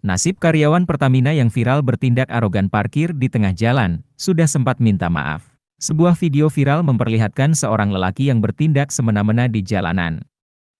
Nasib karyawan Pertamina yang viral bertindak arogan parkir di tengah jalan, sudah sempat minta maaf. Sebuah video viral memperlihatkan seorang lelaki yang bertindak semena-mena di jalanan.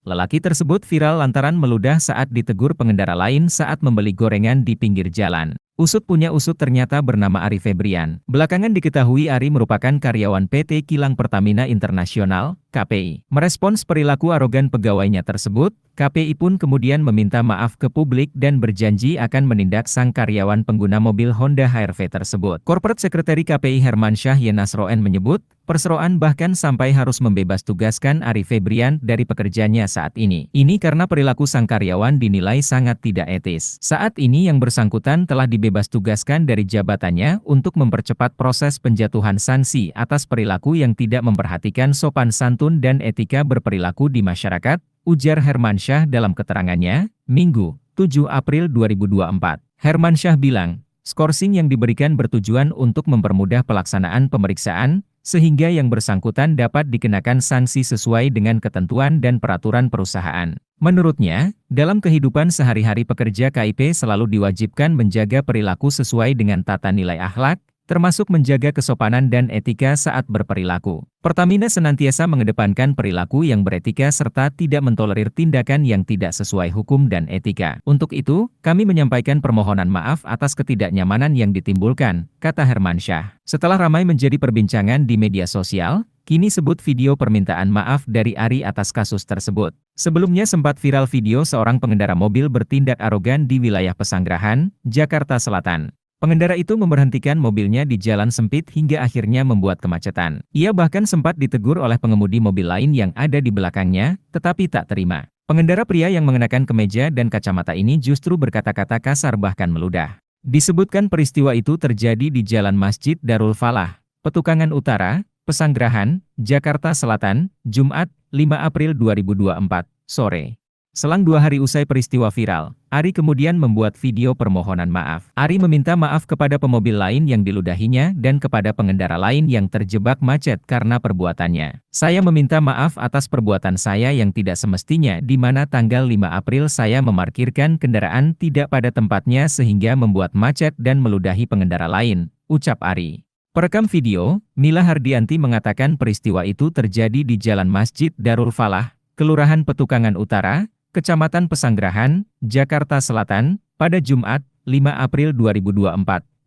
Lelaki tersebut viral lantaran meludah saat ditegur pengendara lain saat membeli gorengan di pinggir jalan. Usut punya usut ternyata bernama Ari Febrian. Belakangan diketahui Ari merupakan karyawan PT Kilang Pertamina Internasional, KPI. Merespons perilaku arogan pegawainya tersebut, KPI pun kemudian meminta maaf ke publik dan berjanji akan menindak sang karyawan pengguna mobil Honda HR-V tersebut. Corporate Secretary KPI Hermansyah Yenasroen menyebut, perseroan bahkan sampai harus membebas tugaskan Ari Febrian dari pekerjaannya saat ini. Ini karena perilaku sang karyawan dinilai sangat tidak etis. Saat ini yang bersangkutan telah dibebas tugaskan dari jabatannya untuk mempercepat proses penjatuhan sanksi atas perilaku yang tidak memperhatikan sopan santun dan etika berperilaku di masyarakat, ujar Hermansyah dalam keterangannya, Minggu, 7 April 2024. Hermansyah bilang, skorsing yang diberikan bertujuan untuk mempermudah pelaksanaan pemeriksaan, sehingga yang bersangkutan dapat dikenakan sanksi sesuai dengan ketentuan dan peraturan perusahaan. Menurutnya, dalam kehidupan sehari-hari pekerja KIP selalu diwajibkan menjaga perilaku sesuai dengan tata nilai akhlak, termasuk menjaga kesopanan dan etika saat berperilaku. Pertamina senantiasa mengedepankan perilaku yang beretika serta tidak mentolerir tindakan yang tidak sesuai hukum dan etika. Untuk itu, kami menyampaikan permohonan maaf atas ketidaknyamanan yang ditimbulkan, kata Hermansyah. Setelah ramai menjadi perbincangan di media sosial, kini sebut video permintaan maaf dari Ari atas kasus tersebut. Sebelumnya sempat viral video seorang pengendara mobil bertindak arogan di wilayah Pesanggerahan, Jakarta Selatan. Pengendara itu memberhentikan mobilnya di jalan sempit hingga akhirnya membuat kemacetan. Ia bahkan sempat ditegur oleh pengemudi mobil lain yang ada di belakangnya, tetapi tak terima. Pengendara pria yang mengenakan kemeja dan kacamata ini justru berkata-kata kasar bahkan meludah. Disebutkan peristiwa itu terjadi di Jalan Masjid Darul Falah, Petukangan Utara, Pesanggerahan, Jakarta Selatan, Jumat, 5 April 2024, sore. Selang 2 hari usai peristiwa viral, Ari kemudian membuat video permohonan maaf. Ari meminta maaf kepada pemobil lain yang diludahinya dan kepada pengendara lain yang terjebak macet karena perbuatannya. Saya meminta maaf atas perbuatan saya yang tidak semestinya di mana tanggal 5 April saya memarkirkan kendaraan tidak pada tempatnya sehingga membuat macet dan meludahi pengendara lain, ucap Ari. Perekam video, Mila Hardianti mengatakan peristiwa itu terjadi di Jalan Masjid Darul Falah, Kelurahan Petukangan Utara, Kecamatan Pesanggerahan, Jakarta Selatan, pada Jumat, 5 April 2024,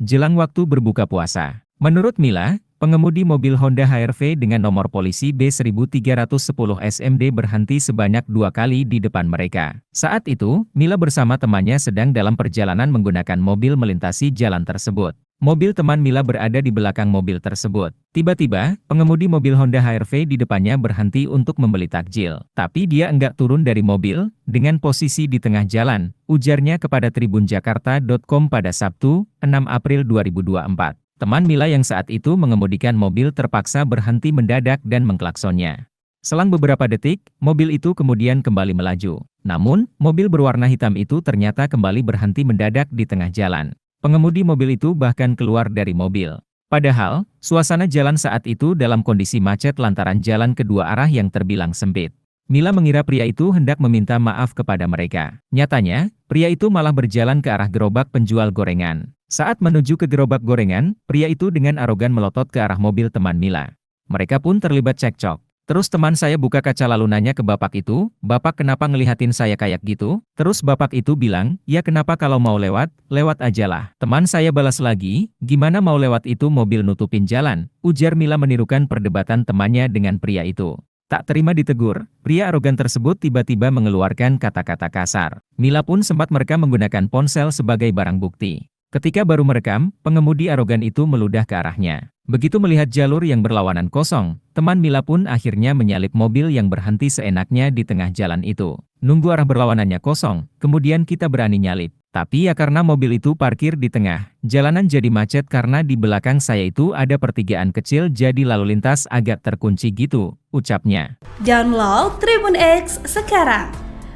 jelang waktu berbuka puasa. Menurut Mila, pengemudi mobil Honda HR-V dengan nomor polisi B1310 SMD berhenti sebanyak 2 kali di depan mereka. Saat itu, Mila bersama temannya sedang dalam perjalanan menggunakan mobil melintasi jalan tersebut. Mobil teman Mila berada di belakang mobil tersebut. Tiba-tiba, pengemudi mobil Honda HR-V di depannya berhenti untuk membeli takjil. Tapi dia enggak turun dari mobil, dengan posisi di tengah jalan, ujarnya kepada tribunjakarta.com pada Sabtu, 6 April 2024. Teman Mila yang saat itu mengemudikan mobil terpaksa berhenti mendadak dan mengklaksonnya. Selang beberapa detik, mobil itu kemudian kembali melaju. Namun, mobil berwarna hitam itu ternyata kembali berhenti mendadak di tengah jalan. Pengemudi mobil itu bahkan keluar dari mobil. Padahal, suasana jalan saat itu dalam kondisi macet lantaran jalan kedua arah yang terbilang sempit. Mila mengira pria itu hendak meminta maaf kepada mereka. Nyatanya, pria itu malah berjalan ke arah gerobak penjual gorengan. Saat menuju ke gerobak gorengan, pria itu dengan arogan melotot ke arah mobil teman Mila. Mereka pun terlibat cekcok. Terus teman saya buka kaca lalu nanya ke bapak itu, "Bapak kenapa ngelihatin saya kayak gitu?" Terus bapak itu bilang, "Ya kenapa kalau mau lewat, lewat ajalah." Teman saya balas lagi, "Gimana mau lewat itu mobil nutupin jalan?" Ujar Mila menirukan perdebatan temannya dengan pria itu. Tak terima ditegur, pria arogan tersebut tiba-tiba mengeluarkan kata-kata kasar. Mila pun sempat merekam menggunakan ponsel sebagai barang bukti. Ketika baru merekam, pengemudi arogan itu meludah ke arahnya. Begitu melihat jalur yang berlawanan kosong, teman Mila pun akhirnya menyalip mobil yang berhenti seenaknya di tengah jalan itu. Nunggu arah berlawanannya kosong, kemudian kita berani nyalip. Tapi ya karena mobil itu parkir di tengah, jalanan jadi macet karena di belakang saya itu ada pertigaan kecil jadi lalu lintas agak terkunci gitu, ucapnya. Download Tribun X sekarang,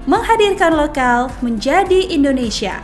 menghadirkan lokal menjadi Indonesia.